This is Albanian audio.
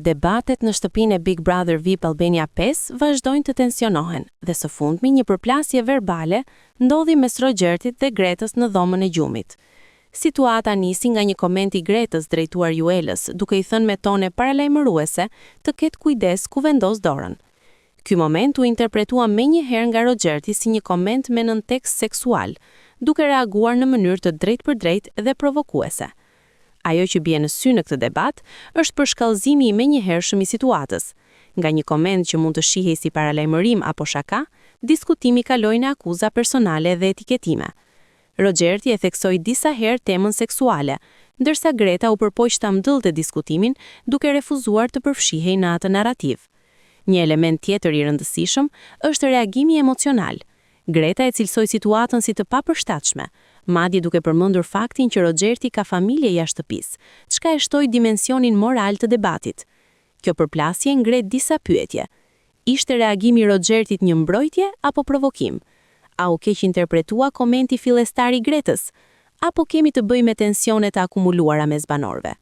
Debatet në shtëpinë e Big Brother VIP Albania 5 vazhdojnë të tensionohen dhe së fundmi një përplasje verbale ndodhi mes Rogertit dhe Gretës në dhomën e gjumit. Situata nisi nga një koment i Gretës drejtuar Juelës, duke i thënë me tone paralajmëruese të ketë kujdes ku vendos dorën. Ky moment u interpretua menjëherë nga Rogerti si një koment me nëntekst seksual, duke reaguar në mënyrë të drejtpërdrejtë dhe provokuese. Ajo që bie në sy në këtë debat është përshkallëzimi i menjëhershëm i situatës. Nga një koment që mund të shihej si paralajmërim apo shaka, diskutimi kaloi në akuza personale dhe etiketime. Rogerti e theksoi disa herë temën seksuale, ndërsa Greta u përpoq ta mbyllte diskutimin duke refuzuar të përfshihej në atë narrativ. Një element tjetër i rëndësishëm është reagimi emocional. Greta e cilësoi situatën si të papërshtatshme, madje duke përmendur faktin që Rogerti ka familje jashtë shtëpisë, çka e shtoi dimensionin moral të debatit. Kjo përplasje ngre disa pyetje. Ishte reagimi i Rogertit një mbrojtje apo provokim? A u keq interpretua komenti fillestar i Gretës? Apo kemi të bëjmë me tensionet e akumuluara mes banorëve?